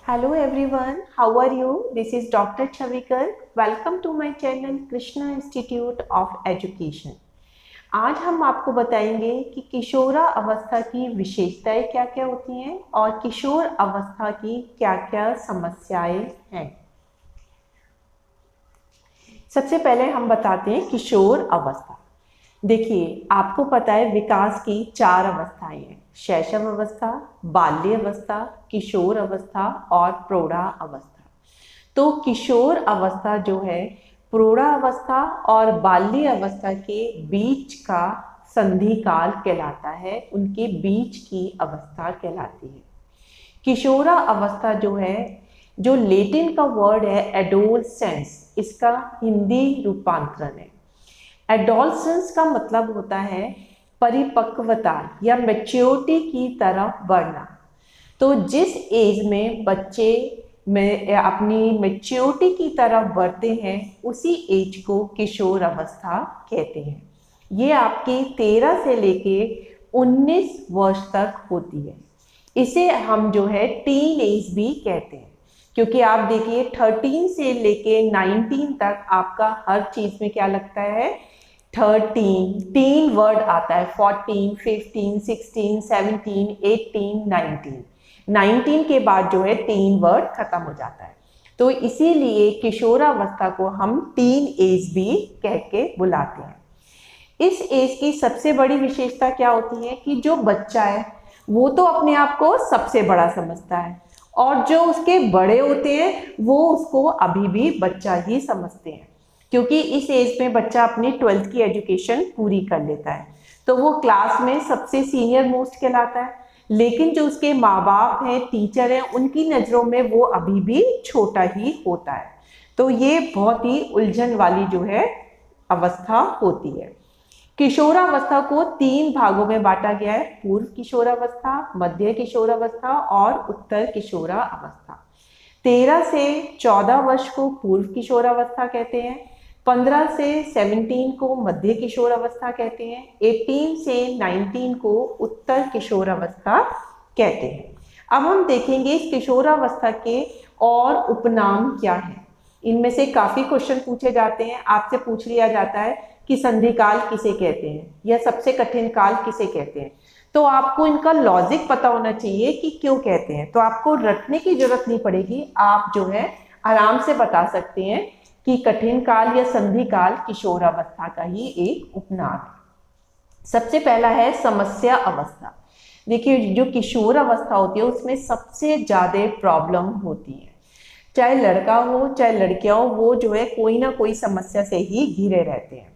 Hello everyone, how are you? This is Dr. Chavikar. Welcome to my channel Krishna Institute of Education. आज हम आपको बताएंगे कि किशोरा अवस्था की विशेषताएं क्या क्या होती हैं और किशोर अवस्था की क्या क्या समस्याएं हैं। सबसे पहले हम बताते हैं किशोर अवस्था। देखिए, आपको पता है विकास की 4 अवस्थाएं हैं: शैशव अवस्था, बाल्य अवस्था, किशोर अवस्था और प्रौढ़ा अवस्था। तो किशोर अवस्था जो है प्रौढ़ा अवस्था और बाल्य अवस्था के बीच का संधि काल कहलाता है, उनके बीच की अवस्था कहलाती है। किशोरा अवस्था जो है, जो लेटिन का वर्ड है एडोलसेंस, इसका हिंदी रूपांतरण है। एडोलसेंस का मतलब होता है परिपक्वता या मैच्योरिटी की तरफ बढ़ना। तो जिस एज में बच्चे में अपनी मैच्योरिटी की तरफ बढ़ते हैं उसी एज को किशोर अवस्था कहते हैं। ये आपकी 13 से लेके 19 वर्ष तक होती है। इसे हम जो है टीन एज भी कहते हैं, क्योंकि आप देखिए 13 से लेके 19 तक आपका हर चीज में क्या लगता है 13, टीन वर्ड आता है 14, 15, 16, 17, 18, 19। 19 के बाद जो है टीन वर्ड खत्म हो जाता है। तो इसीलिए किशोरावस्था को हम टीन एज भी कह के बुलाते हैं। इस एज की सबसे बड़ी विशेषता क्या होती है कि जो बच्चा है वो तो अपने आप को सबसे बड़ा समझता है और जो उसके बड़े होते हैं वो उसको अभी भी बच्चा ही समझते हैं, क्योंकि इस एज में बच्चा अपनी 12th की एजुकेशन पूरी कर लेता है, तो वो क्लास में सबसे सीनियर मोस्ट कहलाता है। लेकिन जो उसके माँ बाप हैं, टीचर हैं, उनकी नज़रों में वो अभी भी छोटा ही होता है। तो ये बहुत ही उलझन वाली जो है अवस्था होती है। किशोरावस्था को 3 भागों में बांटा गया है: पूर्व किशोरावस्था, मध्य किशोरावस्था और उत्तर किशोरावस्था। 13 से 14 वर्ष को पूर्व किशोरावस्था कहते हैं, 15 से 17 को मध्य किशोरावस्था कहते हैं, 18 से 19 को उत्तर किशोरावस्था कहते हैं। अब हम देखेंगे इस किशोरावस्था के और उपनाम क्या है। इनमें से काफ़ी क्वेश्चन पूछे जाते हैं, आपसे पूछ लिया जाता है कि संधि काल किसे कहते हैं या सबसे कठिन काल किसे कहते हैं। तो आपको इनका लॉजिक पता होना चाहिए कि क्यों कहते हैं, तो आपको रटने की जरूरत नहीं पड़ेगी, आप जो है आराम से बता सकते हैं कि कठिन काल या संधि काल किशोरावस्था का ही एक उपनाम है। सबसे पहला है समस्या अवस्था। देखिए, जो किशोर अवस्था होती है उसमें सबसे ज़्यादा प्रॉब्लम होती है, चाहे लड़का हो चाहे लड़कियां हो, वो जो है कोई ना कोई समस्या से ही घिरे रहते हैं।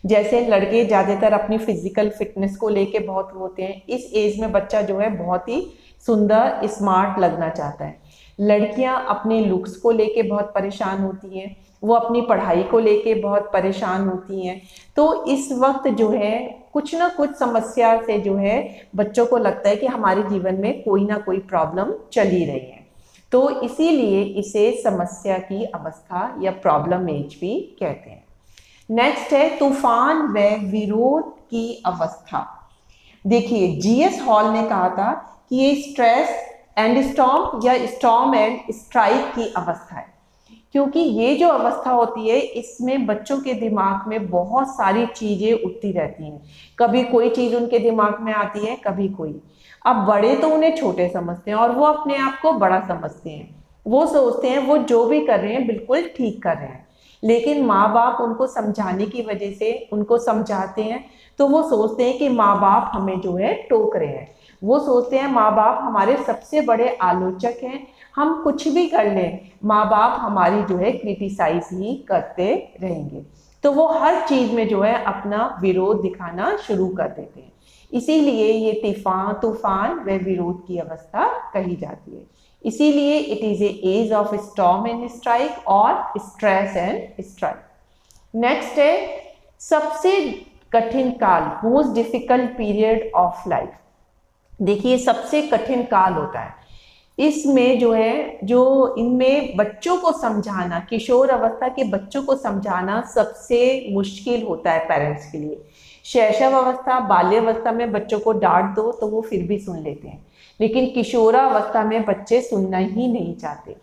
जैसे लड़के ज़्यादातर अपनी फिजिकल फिटनेस को लेके बहुत होते हैं, इस एज में बच्चा जो है बहुत ही सुंदर स्मार्ट लगना चाहता है। लड़कियां अपने लुक्स को लेके बहुत परेशान होती हैं, वो अपनी पढ़ाई को लेके बहुत परेशान होती हैं। तो इस वक्त जो है कुछ ना कुछ समस्या से जो है बच्चों को लगता है कि हमारे जीवन में कोई ना कोई प्रॉब्लम चल ही रही है, तो इसीलिए इसे समस्या की अवस्था या प्रॉब्लम एज भी कहते हैं। नेक्स्ट है तूफान व विरोध की अवस्था। देखिए, जीएस हॉल ने कहा था कि ये स्ट्रेस एंड स्टॉर्म या स्टॉर्म एंड स्ट्राइक की अवस्था है, क्योंकि ये जो अवस्था होती है इसमें बच्चों के दिमाग में बहुत सारी चीज़ें उठती रहती हैं। कभी कोई चीज़ उनके दिमाग में आती है, कभी कोई। अब बड़े तो उन्हें छोटे समझते हैं और वो अपने आप को बड़ा समझते हैं, वो सोचते हैं वो जो भी कर रहे हैं बिल्कुल ठीक कर रहे हैं। लेकिन माँ बाप उनको समझाने की वजह से उनको समझाते हैं तो वो सोचते हैं कि माँ बाप हमें जो है टोक रहे हैं, वो सोचते हैं माँ बाप हमारे सबसे बड़े आलोचक हैं, हम कुछ भी कर लें माँ बाप हमारी जो है क्रिटिसाइज ही करते रहेंगे। तो वो हर चीज़ में जो है अपना विरोध दिखाना शुरू कर देते हैं, इसीलिए ये तूफान व विरोध की अवस्था कही जाती है। इसीलिए it is age of storm and strike और स्ट्रेस एंड स्ट्राइक। नेक्स्ट है सबसे कठिन काल, most difficult period of life. देखिए, सबसे कठिन काल होता है, इसमें जो है जो इनमें बच्चों को समझाना, किशोर अवस्था के बच्चों को समझाना सबसे मुश्किल होता है पेरेंट्स के लिए। शैशव अवस्था, बाल्यावस्था में बच्चों को डांट दो तो वो फिर भी सुन लेते हैं, लेकिन किशोरावस्था में बच्चे सुनना ही नहीं चाहते।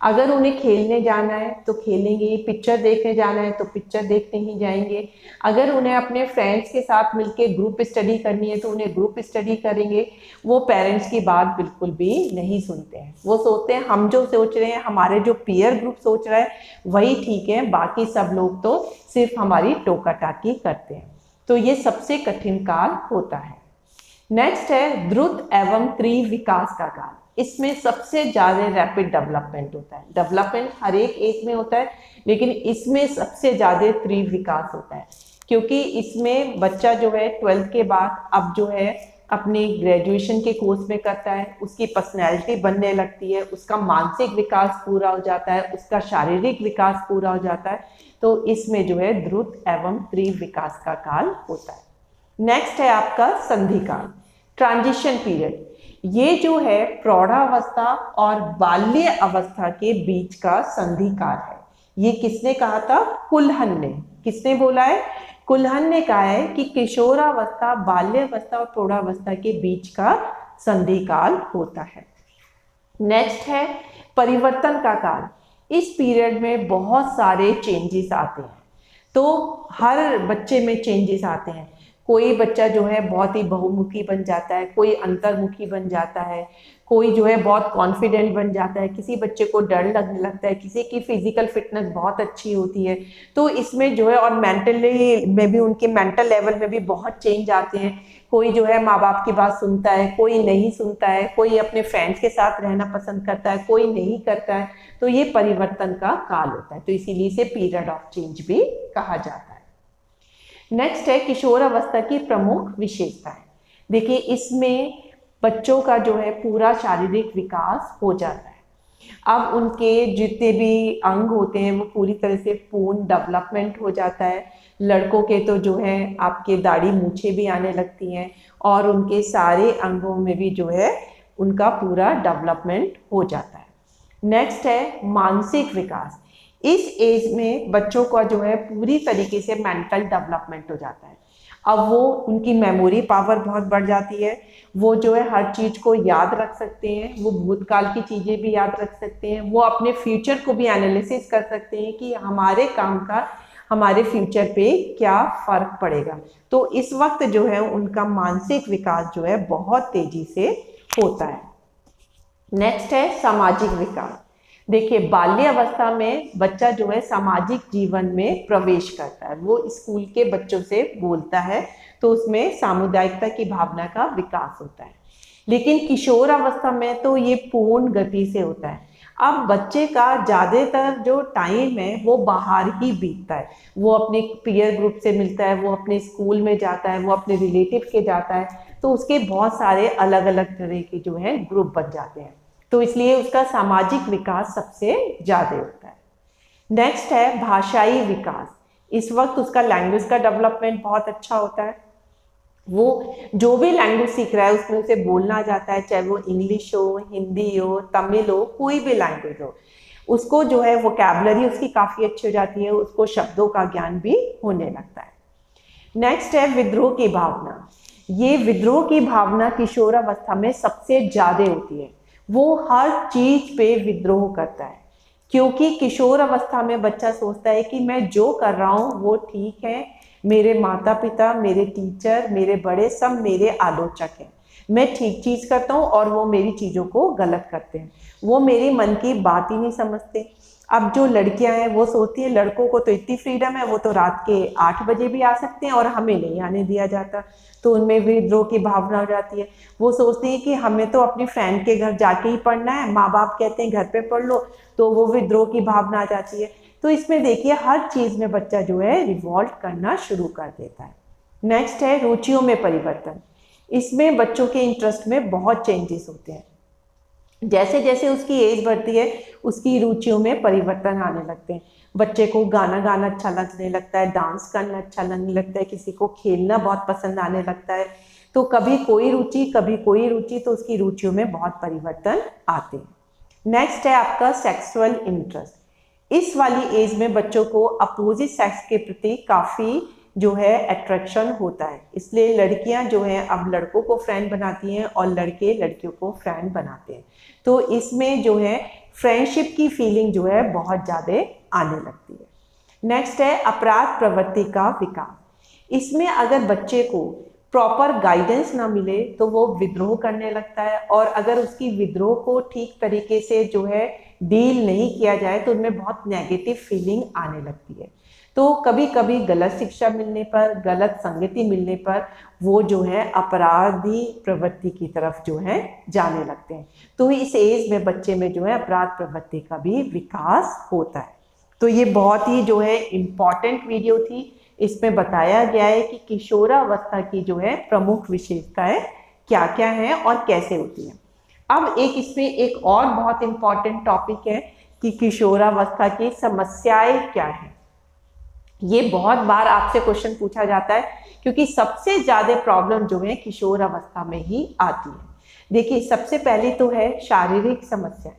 अगर उन्हें खेलने जाना है तो खेलेंगे, पिक्चर देखने जाना है तो पिक्चर देखने ही जाएंगे, अगर उन्हें अपने फ्रेंड्स के साथ मिलकर ग्रुप स्टडी करनी है तो उन्हें ग्रुप स्टडी करेंगे। वो पेरेंट्स की बात बिल्कुल भी नहीं सुनते हैं। वो सोचते हैं हम जो सोच रहे हैं, हमारे जो पीयर ग्रुप सोच रहा है वही ठीक है, बाकी सब लोग तो सिर्फ हमारी टोका टाकी करते हैं। तो ये सबसे कठिन काल होता है। नेक्स्ट है द्रुत एवं तीव्र विकास का काल। इसमें सबसे ज़्यादा रैपिड डेवलपमेंट होता है। डेवलपमेंट हर एक एज में होता है, लेकिन इसमें सबसे ज़्यादा तीव्र विकास होता है, क्योंकि इसमें बच्चा जो है 12th के बाद अब जो है अपने ग्रेजुएशन के कोर्स में करता है, उसकी पर्सनैलिटी बनने लगती है, उसका मानसिक विकास पूरा हो जाता है, उसका शारीरिक विकास पूरा हो जाता है। तो इसमें जो है द्रुत एवं तीव्र विकास का काल होता है। नेक्स्ट है आपका संधि काल, ट्रांजिशन पीरियड। ये जो है प्रौढ़ावस्था और बाल्य अवस्था के बीच का संधि काल है। ये किसने कहा था? कुल्हन ने। किसने बोला है? कुल्हन ने कहा है कि किशोरावस्था, बाल्यावस्था और प्रौढ़ावस्था के बीच का संधि काल होता है। नेक्स्ट है परिवर्तन का काल। इस पीरियड में बहुत सारे चेंजेस आते हैं, तो हर बच्चे में चेंजेस आते हैं। कोई बच्चा जो है बहुत ही बहुमुखी बन जाता है, कोई अंतर्मुखी बन जाता है, कोई जो है बहुत कॉन्फिडेंट बन जाता है, किसी बच्चे को डर लगने लगता है, किसी की फिजिकल फिटनेस बहुत अच्छी होती है। तो इसमें जो है और मेंटली में भी उनके मेंटल लेवल में भी बहुत चेंज आते हैं। कोई जो है माँ बाप की बात सुनता है, कोई नहीं सुनता है, कोई अपने फ्रेंड्स के साथ रहना पसंद करता है, कोई नहीं करता है। तो ये परिवर्तन का काल होता है, तो इसीलिए इसे पीरियड ऑफ चेंज भी कहा जाता है। नेक्स्ट है किशोरावस्था की प्रमुख विशेषताएं। देखिए इसमें बच्चों का जो है पूरा शारीरिक विकास हो जाता है। अब उनके जितने भी अंग होते हैं वो पूरी तरह से पूर्ण डेवलपमेंट हो जाता है। लड़कों के तो जो है आपके दाढ़ी मूछें भी आने लगती हैं और उनके सारे अंगों में भी जो है उनका पूरा डेवलपमेंट हो जाता है। नेक्स्ट है मानसिक विकास। इस एज में बच्चों का जो है पूरी तरीके से मेंटल डेवलपमेंट हो जाता है। अब वो उनकी मेमोरी पावर बहुत बढ़ जाती है, वो जो है हर चीज़ को याद रख सकते हैं, वो भूतकाल की चीज़ें भी याद रख सकते हैं, वो अपने फ्यूचर को भी एनालिसिस कर सकते हैं कि हमारे काम का हमारे फ्यूचर पे क्या फ़र्क पड़ेगा। तो इस वक्त जो है उनका मानसिक विकास जो है बहुत तेज़ी से होता है। नेक्स्ट है सामाजिक विकास। देखिए बाल्य अवस्था में बच्चा जो है सामाजिक जीवन में प्रवेश करता है, वो स्कूल के बच्चों से बोलता है, तो उसमें सामुदायिकता की भावना का विकास होता है। लेकिन किशोर अवस्था में तो ये पूर्ण गति से होता है। अब बच्चे का ज़्यादातर जो टाइम है वो बाहर ही बीतता है, वो अपने पीयर ग्रुप से मिलता है, वो अपने स्कूल में जाता है, वो अपने रिलेटिव के जाता है, तो उसके बहुत सारे अलग अलग तरह के जो है ग्रुप बन जाते हैं, तो इसलिए उसका सामाजिक विकास सबसे ज़्यादा होता है। नेक्स्ट है भाषाई विकास। इस वक्त उसका लैंग्वेज का डेवलपमेंट बहुत अच्छा होता है। वो जो भी लैंग्वेज सीख रहा है उसमें उसे बोलना जाता है, चाहे वो इंग्लिश हो, हिंदी हो, तमिल हो, कोई भी लैंग्वेज हो, उसको जो है वोकैबुलरी उसकी काफ़ी अच्छी हो जाती है, उसको शब्दों का ज्ञान भी होने लगता है। नेक्स्ट है विद्रोह की भावना। ये विद्रोह की भावना किशोरावस्था में सबसे ज़्यादा होती है। वो हर चीज़ पे विद्रोह करता है, क्योंकि किशोर अवस्था में बच्चा सोचता है कि मैं जो कर रहा हूँ वो ठीक है, मेरे माता पिता, मेरे टीचर, मेरे बड़े सब मेरे आलोचक हैं, मैं ठीक चीज़ करता हूँ और वो मेरी चीज़ों को गलत करते हैं, वो मेरी मन की बात ही नहीं समझते। अब जो लड़कियां हैं वो सोचती हैं लड़कों को तो इतनी फ्रीडम है, वो तो रात के 8 बजे भी आ सकते हैं और हमें नहीं आने दिया जाता, तो उनमें विद्रोह की भावना हो जाती है। वो सोचती है कि हमें तो अपनी फ्रेंड के घर जाके ही पढ़ना है, माँ बाप कहते हैं घर पे पढ़ लो, तो वो विद्रोह की भावना आ जाती है। तो इसमें देखिए हर चीज़ में बच्चा जो है रिवॉल्ट करना शुरू कर देता है। नेक्स्ट है रुचियों में परिवर्तन। इसमें बच्चों के इंटरेस्ट में बहुत चेंजेस होते हैं। जैसे जैसे उसकी एज बढ़ती है उसकी रुचियों में परिवर्तन आने लगते हैं। बच्चे को गाना गाना अच्छा लगने लगता है, डांस करना अच्छा लगने लगता है, किसी को खेलना बहुत पसंद आने लगता है, तो कभी कोई रुचि कभी कोई रुचि, तो उसकी रुचियों में बहुत परिवर्तन आते हैं। नेक्स्ट है आपका सेक्सुअल इंटरेस्ट। इस वाली एज में बच्चों को अपोजिट सेक्स के प्रति काफ़ी जो है अट्रैक्शन होता है, इसलिए लड़कियां जो हैं अब लड़कों को फ्रेंड बनाती हैं और लड़के लड़कियों को फ्रेंड बनाते हैं। तो इसमें जो है फ्रेंडशिप की फीलिंग जो है बहुत ज़्यादा आने लगती है। नेक्स्ट है अपराध प्रवृत्ति का विकास। इसमें अगर बच्चे को प्रॉपर गाइडेंस ना मिले तो वो विद्रोह करने लगता है, और अगर उसकी विद्रोह को ठीक तरीके से जो है डील नहीं किया जाए तो उनमें बहुत नेगेटिव फीलिंग आने लगती है। तो कभी कभी गलत शिक्षा मिलने पर, गलत संगति मिलने पर वो जो है अपराधी प्रवृत्ति की तरफ जो है जाने लगते हैं। तो इस एज में बच्चे में जो है अपराध प्रवृत्ति का भी विकास होता है। तो ये बहुत ही जो है इम्पॉर्टेंट वीडियो थी। इसमें बताया गया है कि किशोरावस्था की जो है प्रमुख विशेषताएं क्या क्या हैं और कैसे होती हैं। अब इसमें एक और बहुत इम्पॉर्टेंट टॉपिक है कि किशोरावस्था की समस्याएं क्या हैं। ये बहुत बार आपसे क्वेश्चन पूछा जाता है, क्योंकि सबसे ज़्यादा प्रॉब्लम जो है किशोरावस्था में ही आती है। देखिए, सबसे पहली तो है शारीरिक समस्या।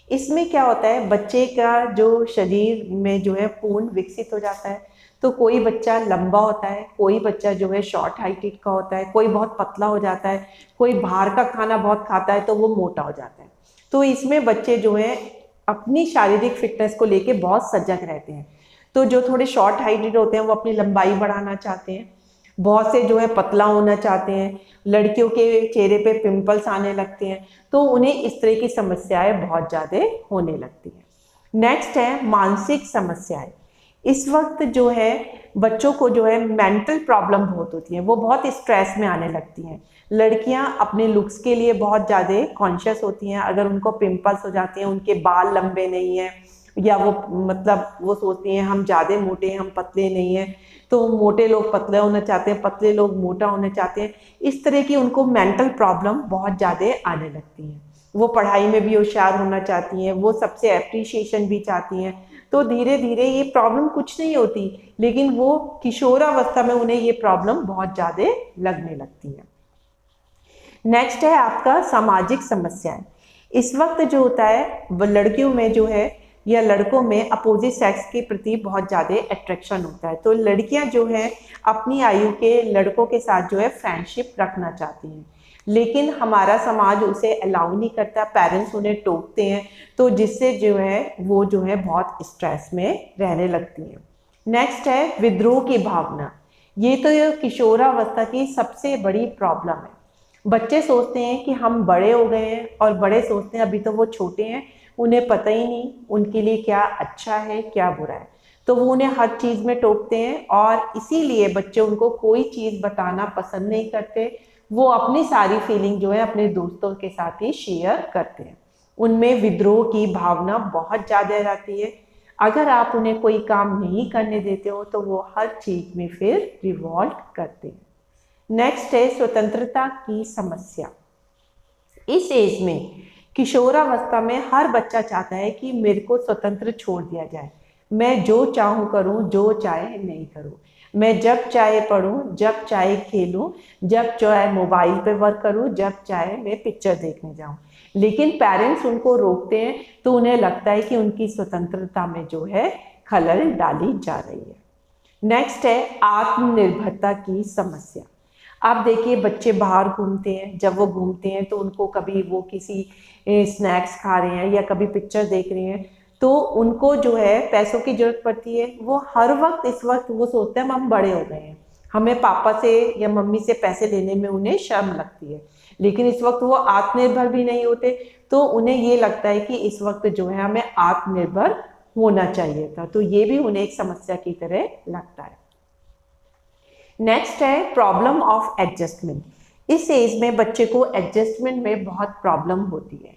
इसमें क्या होता है, बच्चे का जो शरीर में जो है पूर्ण विकसित हो जाता है। तो कोई बच्चा लंबा होता है, कोई बच्चा जो है शॉर्ट हाइटेड का होता है, कोई बहुत पतला हो जाता है, कोई बाहर का खाना बहुत खाता है तो वो मोटा हो जाता है। तो इसमें बच्चे जो है अपनी शारीरिक फिटनेस को लेके बहुत सजग रहते हैं। तो जो थोड़े शॉर्ट हाइटेड होते हैं वो अपनी लंबाई बढ़ाना चाहते हैं, बहुत से जो है पतला होना चाहते हैं, लड़कियों के चेहरे पे पिंपल्स आने लगते हैं। तो उन्हें इस तरह की समस्याएं बहुत ज़्यादा होने लगती हैं। नेक्स्ट है मानसिक समस्याएं। इस वक्त जो है बच्चों को जो है मेंटल प्रॉब्लम बहुत होती है, वो बहुत स्ट्रेस में आने लगती हैं। लड़कियां अपने लुक्स के लिए बहुत ज़्यादा कॉन्शियस होती हैं। अगर उनको पिंपल्स हो जाते हैं, उनके बाल लंबे नहीं हैं, या वो मतलब वो सोचती हैं हम ज़्यादा मोटे हैं, हम पतले नहीं हैं, तो मोटे लोग पतले होना चाहते हैं, पतले लोग मोटा होना चाहते हैं। इस तरह की उनको मेंटल प्रॉब्लम बहुत ज़्यादा आने लगती हैं। वो पढ़ाई में भी होशियार होना चाहती हैं, वो सबसे एप्रिसिएशन भी चाहती हैं। तो धीरे धीरे ये प्रॉब्लम कुछ नहीं होती, लेकिन वो किशोरावस्था में उन्हें ये प्रॉब्लम बहुत ज़्यादा लगने लगती है। नेक्स्ट है आपका सामाजिक समस्याएं। इस वक्त जो होता है वो लड़कियों में जो है या लड़कों में अपोजिट सेक्स के प्रति बहुत ज़्यादा अट्रैक्शन होता है। तो लड़कियां जो है अपनी आयु के लड़कों के साथ जो है फ्रेंडशिप रखना चाहती हैं, लेकिन हमारा समाज उसे अलाउ नहीं करता, पेरेंट्स उन्हें टोकते हैं, तो जिससे जो है वो जो है बहुत स्ट्रेस में रहने लगती हैं। नेक्स्ट है विद्रोह की भावना। ये तो किशोरावस्था की सबसे बड़ी प्रॉब्लम है। बच्चे सोचते हैं कि हम बड़े हो गए हैं, और बड़े सोचते हैं अभी तो वो छोटे हैं, उन्हें पता ही नहीं उनके लिए क्या अच्छा है क्या बुरा है। तो वो उन्हें हर चीज़ में टोकते हैं, और इसीलिए बच्चे उनको कोई चीज़ बताना पसंद नहीं करते। वो अपनी सारी फीलिंग जो है अपने दोस्तों के साथ ही शेयर करते हैं। उनमें विद्रोह की भावना बहुत ज़्यादा रहती है। अगर आप उन्हें कोई काम नहीं करने देते हो तो वो हर चीज़ में फिर रिवॉल्ट करते हैं। नेक्स्ट है स्वतंत्रता की समस्या। इस एज में किशोरावस्था में हर बच्चा चाहता है कि मेरे को स्वतंत्र छोड़ दिया जाए, मैं जो चाहूँ करूँ, जो चाहे नहीं करूँ, मैं जब चाहे पढूं, जब चाहे खेलूं, जब चाहे मोबाइल पे वर्क करूं, जब चाहे मैं पिक्चर देखने जाऊं। लेकिन पेरेंट्स उनको रोकते हैं, तो उन्हें लगता है कि उनकी स्वतंत्रता में जो है खलल डाली जा रही है। नेक्स्ट है आत्मनिर्भरता की समस्या। आप देखिए, बच्चे बाहर घूमते हैं, जब वो घूमते हैं तो उनको कभी वो किसी स्नैक्स खा रहे हैं या कभी पिक्चर देख रहे हैं, तो उनको जो है पैसों की जरूरत पड़ती है। वो हर वक्त इस वक्त वो सोचते हैं हम बड़े हो गए हैं, हमें पापा से या मम्मी से पैसे लेने में उन्हें शर्म लगती है। लेकिन इस वक्त वो आत्मनिर्भर भी नहीं होते, तो उन्हें ये लगता है कि इस वक्त जो है हमें आत्मनिर्भर होना चाहिए था। तो ये भी उन्हें एक समस्या की तरह लगता है। नेक्स्ट है प्रॉब्लम ऑफ एडजस्टमेंट। इस एज में बच्चे को एडजस्टमेंट में बहुत प्रॉब्लम होती है।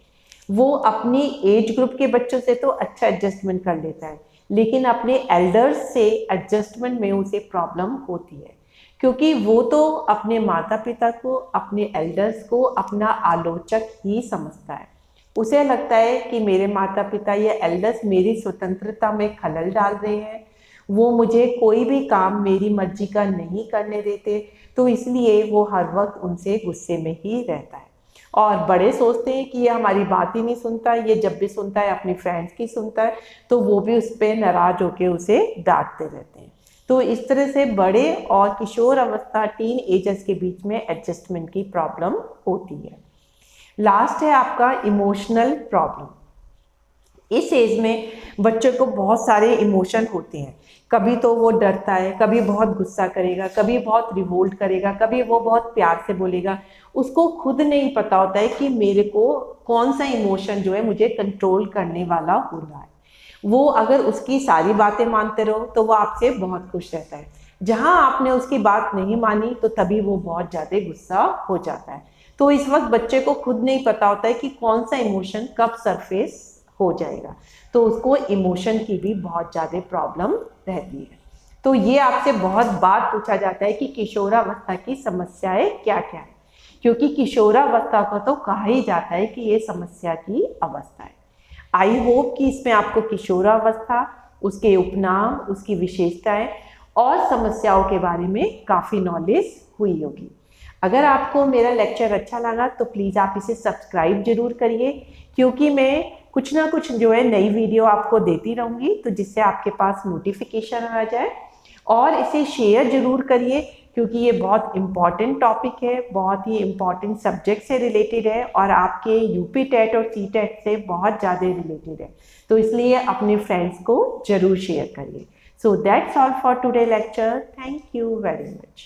वो अपनी एज ग्रुप के बच्चों से तो अच्छा एडजस्टमेंट कर लेता है, लेकिन अपने एल्डर्स से एडजस्टमेंट में उसे प्रॉब्लम होती है, क्योंकि वो तो अपने माता पिता को, अपने एल्डर्स को अपना आलोचक ही समझता है। उसे लगता है कि मेरे माता पिता या एल्डर्स मेरी स्वतंत्रता में खलल डाल रहे हैं, वो मुझे कोई भी काम मेरी मर्जी का नहीं करने देते, तो इसलिए वो हर वक्त उनसे गुस्से में ही रहता है। और बड़े सोचते हैं कि ये हमारी बात ही नहीं सुनता, ये जब भी सुनता है अपनी फ्रेंड्स की सुनता है, तो वो भी उस पर नाराज होकर उसे डांटते रहते हैं। तो इस तरह से बड़े और किशोर अवस्था टीन एजर्स के बीच में एडजस्टमेंट की प्रॉब्लम होती है। लास्ट है आपका इमोशनल प्रॉब्लम। इस एज में बच्चों को बहुत सारे इमोशन होते हैं, कभी तो वो डरता है, कभी बहुत गुस्सा करेगा, कभी बहुत रिवोल्ट करेगा, कभी वो बहुत प्यार से बोलेगा। उसको खुद नहीं पता होता है कि मेरे को कौन सा इमोशन जो है मुझे कंट्रोल करने वाला हो रहा है। वो अगर उसकी सारी बातें मानते रहो तो वो आपसे बहुत खुश रहता है, जहाँ आपने उसकी बात नहीं मानी तो तभी वो बहुत ज़्यादा गुस्सा हो जाता है। तो इस वक्त बच्चे को खुद नहीं पता होता है कि कौन सा इमोशन कब सरफेस हो जाएगा, तो उसको इमोशन की भी बहुत ज़्यादा प्रॉब्लम रहती है। तो ये आपसे बहुत बार पूछा जाता है कि किशोरावस्था की समस्याएं क्या क्या है, क्योंकि किशोरावस्था को तो कहा ही जाता है कि ये समस्या की अवस्था है। आई होप कि इसमें आपको किशोरावस्था, उसके उपनाम, उसकी विशेषताएं और समस्याओं के बारे में काफ़ी नॉलेज हुई होगी। अगर आपको मेरा लेक्चर अच्छा लगा तो प्लीज़ आप इसे सब्सक्राइब जरूर करिए, क्योंकि मैं कुछ ना कुछ जो है नई वीडियो आपको देती रहूँगी, तो जिससे आपके पास नोटिफिकेशन आ जाए। और इसे शेयर जरूर करिए, क्योंकि ये बहुत इम्पॉर्टेंट टॉपिक है, बहुत ही इम्पॉर्टेंट सब्जेक्ट से रिलेटेड है और आपके यूपी टेट और सी टेट से बहुत ज़्यादा रिलेटेड है। तो इसलिए अपने फ्रेंड्स को जरूर शेयर करिए। So that's all for today lecture. Thank you very much.